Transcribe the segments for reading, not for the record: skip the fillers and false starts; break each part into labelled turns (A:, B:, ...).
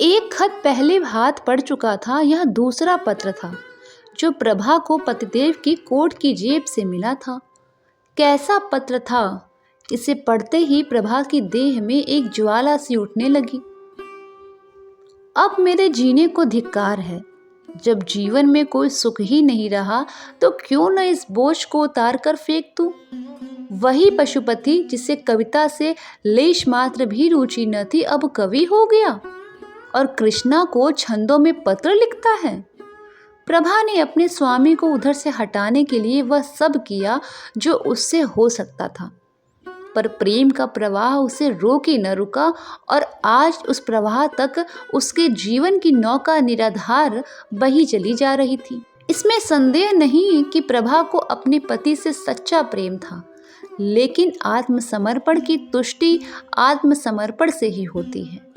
A: एक खत पहले हाथ पड़ चुका था, यह दूसरा पत्र था जो प्रभा को पतिदेव की कोट की जेब से मिला था। कैसा पत्र था! इसे पढ़ते ही प्रभा की देह में एक ज्वाला सी उठने लगी। अब मेरे जीने को धिक्कार है। जब जीवन में कोई सुख ही नहीं रहा तो क्यों न इस बोझ को उतार कर फेंक दूं। वही पशुपति जिसे कविता से लेश मात्र भी रुचि न थी, अब कवि हो गया और कृष्णा को छंदों में पत्र लिखता है। प्रभा ने अपने स्वामी को उधर से हटाने के लिए वह सब किया जो उससे हो सकता था, पर प्रेम का प्रवाह उसे रोक ही न रुका और आज उस प्रवाह तक उसके जीवन की नौका निराधार बही चली जा रही थी। इसमें संदेह नहीं कि प्रभा को अपने पति से सच्चा प्रेम था, लेकिन आत्मसमर्पण की तुष्टि आत्मसमर्पण से ही होती है।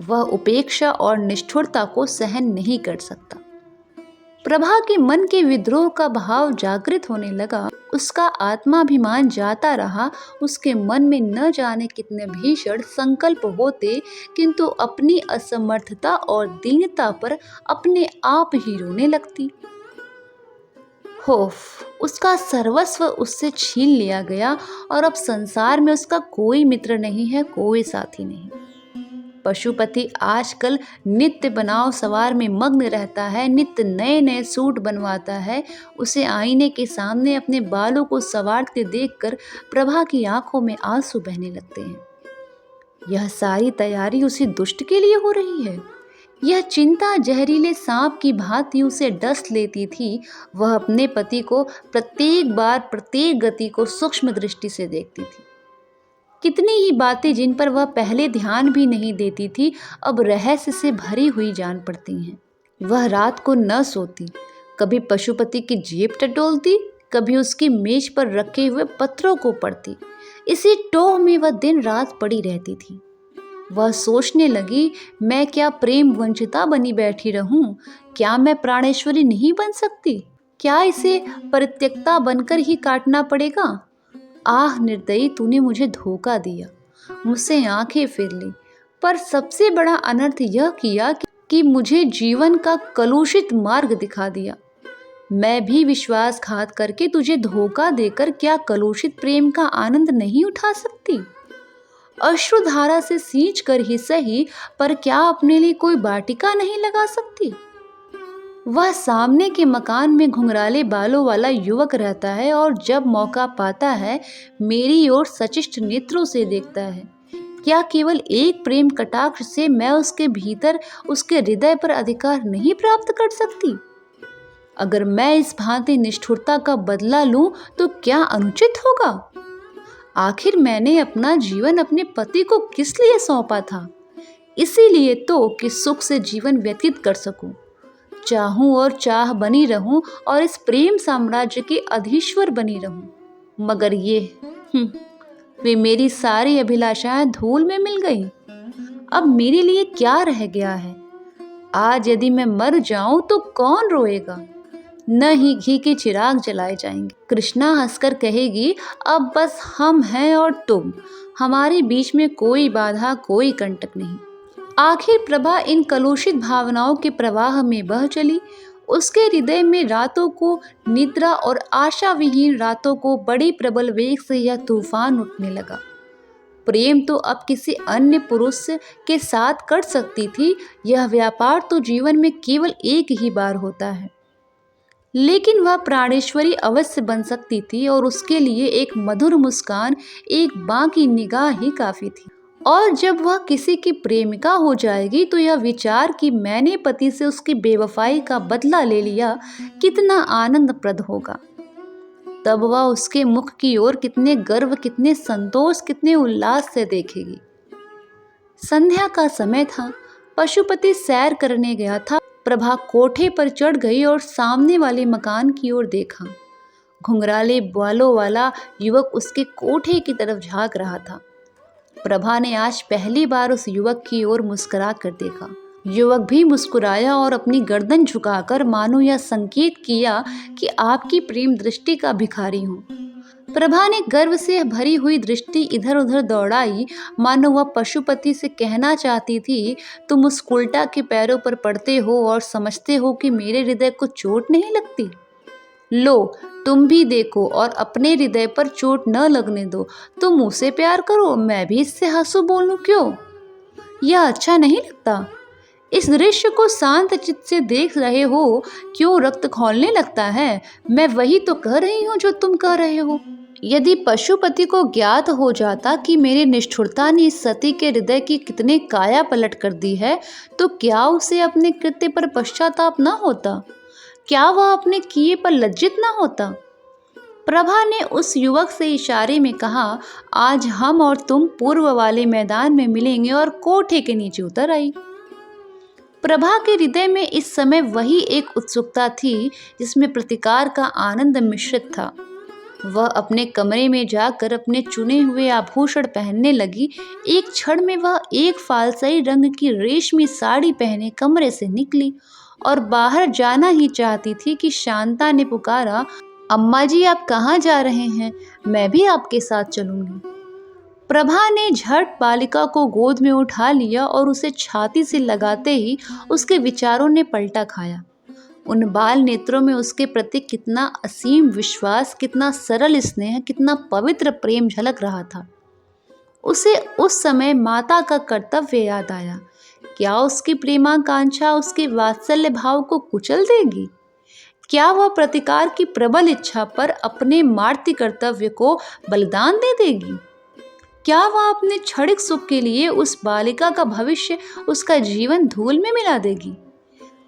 A: वह उपेक्षा और निष्ठुरता को सहन नहीं कर सकता। प्रभा के मन के विद्रोह का भाव जागृत होने लगा। उसका आत्माभिमान जाता रहा। उसके मन में न जाने कितने भीषण संकल्प होते, किंतु अपनी असमर्थता और दीनता पर अपने आप ही रोने लगती। होफ, उसका सर्वस्व उससे छीन लिया गया और अब संसार में उसका कोई मित्र नहीं है, कोई साथी नहीं। पशुपति आजकल नित्य बनाव सवार में मग्न रहता है, नित्य नए नए सूट बनवाता है। उसे आईने के सामने अपने बालों को संवारते देखकर प्रभा की आंखों में आंसू बहने लगते हैं। यह सारी तैयारी उसी दुष्ट के लिए हो रही है। यह चिंता जहरीले सांप की भांति उसे डस लेती थी। वह अपने पति को प्रत्येक बार प्रत्येक गति को सूक्ष्म दृष्टि से देखती थी। कितनी ही बातें जिन पर वह पहले ध्यान भी नहीं देती थी, अब रहस्य से भरी हुई जान पड़ती हैं। वह रात को न सोती, कभी पशुपति की जेब टटोलती, कभी उसकी मेज पर रखे हुए पत्रों को पढ़ती। इसी टोह में वह दिन रात पड़ी रहती थी। वह सोचने लगी, मैं क्या प्रेम वंचिता बनी बैठी रहूं? क्या मैं प्राणेश्वरी नहीं बन सकती? क्या इसे परित्यक्ता बनकर ही काटना पड़ेगा? आह निर्दयी, तूने मुझे धोखा दिया, मुझसे आंखें फेर ली, पर सबसे बड़ा अनर्थ यह किया कि मुझे जीवन का कलुषित मार्ग दिखा दिया। मैं भी विश्वासघात करके तुझे धोखा देकर क्या कलुषित प्रेम का आनंद नहीं उठा सकती? अश्रुधारा से सींच कर ही सही, पर क्या अपने लिए कोई वाटिका नहीं लगा सकती? वह सामने के मकान में घुंघराले बालों वाला युवक रहता है और जब मौका पाता है मेरी ओर सचिष्ट नेत्रों से देखता है। क्या केवल एक प्रेम कटाक्ष से मैं उसके भीतर, उसके हृदय पर अधिकार नहीं प्राप्त कर सकती? अगर मैं इस भांति निष्ठुरता का बदला लूं तो क्या अनुचित होगा? आखिर मैंने अपना जीवन अपने पति को किस लिए सौंपा था? इसीलिए तो कि सुख से जीवन व्यतीत कर सकूं, चाहूं और चाह बनी रहूं और इस प्रेम साम्राज्य के अधीश्वर बनी रहूं। मगर वे मेरी सारी अभिलाषाएं धूल में मिल गई। अब मेरे लिए क्या रह गया है? आज यदि मैं मर जाऊं तो कौन रोएगा? न ही घी के चिराग जलाए जाएंगे। कृष्णा हंसकर कहेगी, अब बस हम हैं और तुम, हमारे बीच में कोई बाधा, कोई कंटक नहीं। आखिर प्रभा इन कलुषित भावनाओं के प्रवाह में बह चली। उसके हृदय में रातों को निद्रा और आशा विहीन रातों को बड़े प्रबल वेग से यह तूफान उठने लगा। प्रेम तो अब किसी अन्य पुरुष के साथ कर सकती थी। यह व्यापार तो जीवन में केवल एक ही बार होता है, लेकिन वह प्राणेश्वरी अवश्य बन सकती थी और उसके लिए एक मधुर मुस्कान, एक बांकी निगाह ही काफी थी। और जब वह किसी की प्रेमिका हो जाएगी तो यह विचार कि मैंने पति से उसकी बेवफाई का बदला ले लिया कितना आनंदप्रद होगा। तब वह उसके मुख की ओर कितने गर्व, कितने संतोष, कितने उल्लास से देखेगी। संध्या का समय था। पशुपति सैर करने गया था। प्रभा कोठे पर चढ़ गई और सामने वाले मकान की ओर देखा। घुंघराले बालों वाला युवक उसके कोठे की तरफ झांक रहा था। प्रभा ने आज पहली बार उस युवक की ओर मुस्कुरा कर देखा। युवक भी मुस्कुराया और अपनी गर्दन झुकाकर मानो यह संकेत किया कि आपकी प्रेम दृष्टि का भिखारी हूँ। प्रभा ने गर्व से भरी हुई दृष्टि इधर उधर दौड़ाई, मानो वह पशुपति से कहना चाहती थी, तुम उस उल्टा के पैरों पर पड़ते हो और समझते हो कि मेरे हृदय को चोट नहीं लगती। लो, तुम भी देखो और अपने हृदय पर चोट न लगने दो। तुम उसे प्यार करो, मैं भी इससे हंसू बोलूं क्यों? यह अच्छा नहीं लगता। इस दृश्य को शांत चित्त से देख रहे हो, क्यों रक्त खौलने लगता है? मैं वही तो कह रही हूँ जो तुम कह रहे हो। यदि पशुपति को ज्ञात हो जाता कि मेरी निष्ठुरता ने इस सती के हृदय की कितने काया पलट कर दी है, तो क्या उसे अपने कृत्य पर पश्चाताप न होता? क्या वह अपने किए पर लज्जित न होता? प्रभा ने उस युवक से इशारे में कहा, आज हम और तुम पूर्व वाले मैदान में मिलेंगे, और कोठे के नीचे उतर आई। प्रभा के हृदय में इस समय वही एक उत्सुकता थी जिसमें प्रतिकार का आनंद मिश्रित था। वह अपने कमरे में जाकर अपने चुने हुए आभूषण पहनने लगी। एक क्षण में वह एक फालसाई रंग की रेशमी साड़ी पहने कमरे से निकली और बाहर जाना ही चाहती थी कि शांता ने पुकारा, अम्मा जी, आप कहाँ जा रहे हैं? मैं भी आपके साथ चलूंगी। प्रभा ने झट बालिका को गोद में उठा लिया और उसे छाती से लगाते ही उसके विचारों ने पलटा खाया। उन बाल नेत्रों में उसके प्रति कितना असीम विश्वास, कितना सरल स्नेह, कितना पवित्र प्रेम झलक रहा था। उसे उस समय माता का कर्तव्य याद आया। क्या उसकी प्रेमाकांक्षा उसके वात्सल्य भाव को कुचल देगी? क्या वह प्रतिकार की प्रबल इच्छा पर अपने मातृ कर्तव्य को बलिदान दे देगी? क्या वह अपने क्षणिक सुख के लिए उस बालिका का भविष्य, उसका जीवन धूल में मिला देगी?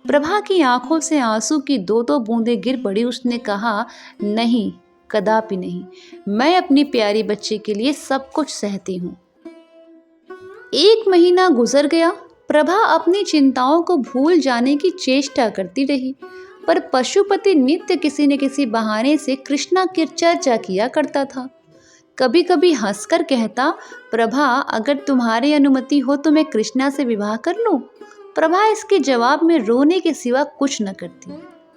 A: प्रभा की आंखों से आंसू की दो दो बूंदें गिर पड़ी। उसने कहा, नहीं, कदापि नहीं। मैं अपनी प्यारी बच्ची के लिए सब कुछ सहती हूँ। 1 महीना गुजर गया। प्रभा अपनी चिंताओं को भूल जाने की चेष्टा करती रही, पर पशुपति नित्य किसी न किसी बहाने से कृष्णा की चर्चा किया करता था। कभी कभी हंसकर कहता, प्रभा, अगर तुम्हारी अनुमति हो तो मैं कृष्णा से विवाह कर लूं? प्रभा इसके जवाब में रोने के सिवा कुछ न करती।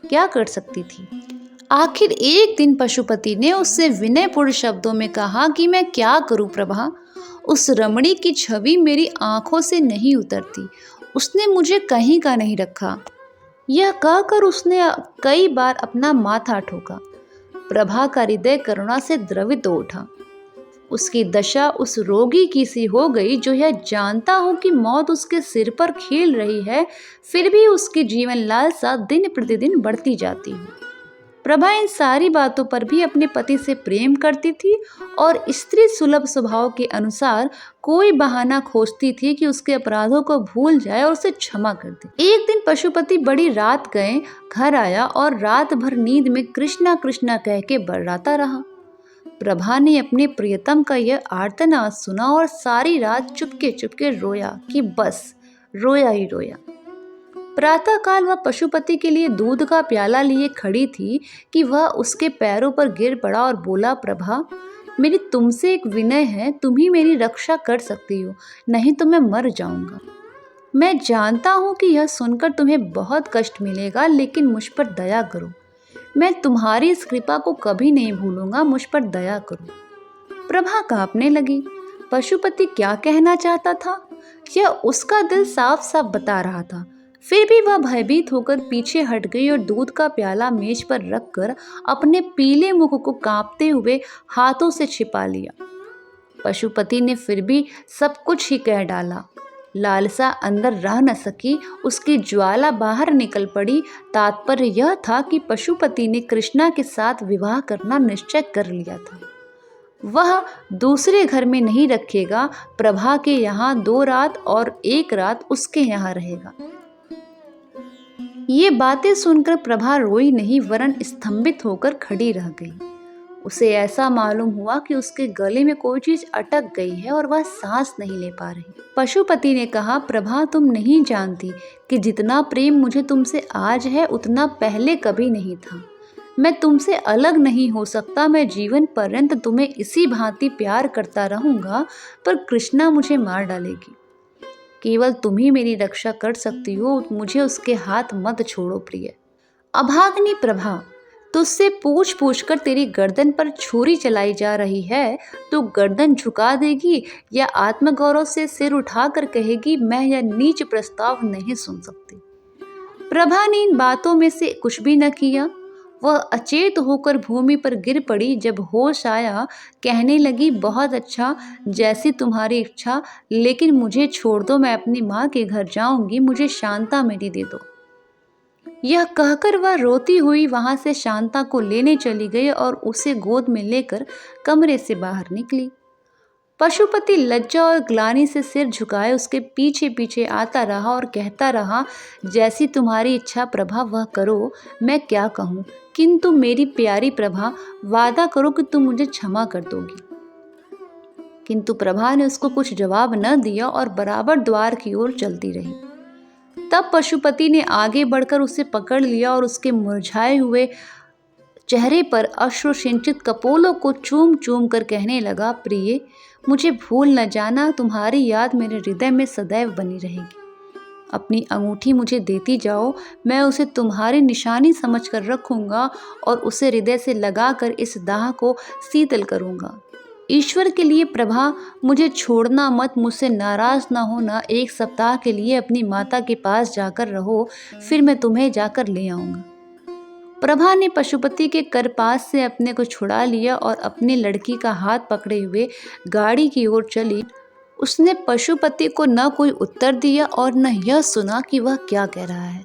A: क्या कर सकती थी? आखिर एक दिन पशुपति ने उससे विनयपूर्ण शब्दों में कहा कि मैं क्या करूं प्रभा, उस रमणी की छवि मेरी आंखों से नहीं उतरती। उसने मुझे कहीं का नहीं रखा। यह कहकर उसने कई बार अपना माथा ठोका। प्रभा का हृदय करुणा से द्रवित हो उठा। उसकी दशा उस रोगी की सी हो गई जो यह जानता हो कि मौत उसके सिर पर खेल रही है, फिर भी उसकी जीवन लालसा दिन प्रतिदिन बढ़ती जाती है। प्रभा इन सारी बातों पर भी अपने पति से प्रेम करती थी और स्त्री सुलभ स्वभाव के अनुसार कोई बहाना खोजती थी कि उसके अपराधों को भूल जाए और उसे क्षमा कर दे। एक दिन पशुपति बड़ी रात गए घर आया और रात भर नींद में कृष्णा कृष्णा कह के बर्राता रहा। प्रभा ने अपने प्रियतम का यह आर्तनाद सुना और सारी रात चुपके चुपके रोया कि बस रोया ही रोया। प्रातःकाल वह पशुपति के लिए दूध का प्याला लिए खड़ी थी कि वह उसके पैरों पर गिर पड़ा और बोला, प्रभा, मेरी तुमसे एक विनय है, तुम ही मेरी रक्षा कर सकती हो, नहीं तो मैं मर जाऊंगा। मैं जानता हूँ कि यह सुनकर तुम्हें बहुत कष्ट मिलेगा, लेकिन मुझ पर दया करो। मैं तुम्हारी इस कृपा को कभी नहीं भूलूंगा, मुझ पर दया करो। प्रभा कांपने लगी। पशुपति क्या कहना चाहता था, यह उसका दिल साफ साफ बता रहा था। फिर भी वह भयभीत होकर पीछे हट गई और दूध का प्याला मेज पर रखकर अपने पीले मुख को कांपते हुए हाथों से छिपा लिया। पशुपति ने फिर भी सब कुछ ही कह डाला। लालसा अंदर रह न सकी, उसकी ज्वाला बाहर निकल पड़ी। तात्पर्य यह था कि पशुपति ने कृष्णा के साथ विवाह करना निश्चय कर लिया था। वह दूसरे घर में नहीं रखेगा, प्रभा के यहाँ 2 रात और 1 रात उसके यहाँ रहेगा। ये बातें सुनकर प्रभा रोई नहीं, वरन स्तंभित होकर खड़ी रह गई। उसे ऐसा मालूम हुआ कि उसके गले में कोई चीज अटक गई है और वह सांस नहीं ले पा रही। पशुपति ने कहा, प्रभा, तुम नहीं जानती कि जितना प्रेम मुझे तुमसे आज है उतना पहले कभी नहीं था। मैं तुमसे अलग नहीं हो सकता। मैं जीवन पर्यंत तुम्हें इसी भांति प्यार करता रहूंगा, पर कृष्णा मुझे मार डालेगी। केवल तुम ही मेरी रक्षा कर सकती हो, मुझे उसके हाथ मत छोड़ो प्रिय। अभाग्नि प्रभा, तुझसे पूछ पूछ कर तेरी गर्दन पर छुरी चलाई जा रही है, तो गर्दन झुका देगी या आत्मगौरव से सिर उठाकर कहेगी मैं यह नीच प्रस्ताव नहीं सुन सकती। प्रभा ने इन बातों में से कुछ भी न किया। वह अचेत होकर भूमि पर गिर पड़ी। जब होश आया कहने लगी, बहुत अच्छा, जैसी तुम्हारी इच्छा, लेकिन मुझे छोड़ दो, मैं अपनी माँ के घर जाऊंगी, मुझे शांता मेरी दे दो। यह कहकर वह रोती हुई वहां से शांता को लेने चली गई और उसे गोद में लेकर कमरे से बाहर निकली। पशुपति लज्जा और ग्लानि से सिर झुकाए उसके पीछे पीछे आता रहा और कहता रहा, जैसी तुम्हारी इच्छा प्रभा वह करो, मैं क्या कहूँ, किंतु मेरी प्यारी प्रभा, वादा करो कि तुम मुझे क्षमा कर दोगी। किंतु प्रभा ने उसको कुछ जवाब न दिया और बराबर द्वार की ओर चलती रही। तब पशुपति ने आगे बढ़कर उसे पकड़ लिया और उसके मुरझाए हुए चेहरे पर अश्रु सिंचित कपोलों को चूम चूम कर कहने लगा, प्रिय, मुझे भूल न जाना, तुम्हारी याद मेरे हृदय में सदैव बनी रहेगी। अपनी अंगूठी मुझे देती जाओ, मैं उसे तुम्हारी निशानी समझकर रखूंगा और उसे हृदय से लगाकर इस दाह को शीतल करूंगा। ईश्वर के लिए प्रभा, मुझे छोड़ना मत, मुझसे नाराज ना होना, 1 सप्ताह के लिए अपनी माता के पास जाकर रहो, फिर मैं तुम्हें जाकर ले आऊंगा। प्रभा ने पशुपति के करपास से अपने को छुड़ा लिया और अपनी लड़की का हाथ पकड़े हुए गाड़ी की ओर चली। उसने पशुपति को न कोई उत्तर दिया और न यह सुना कि वह क्या कह रहा है।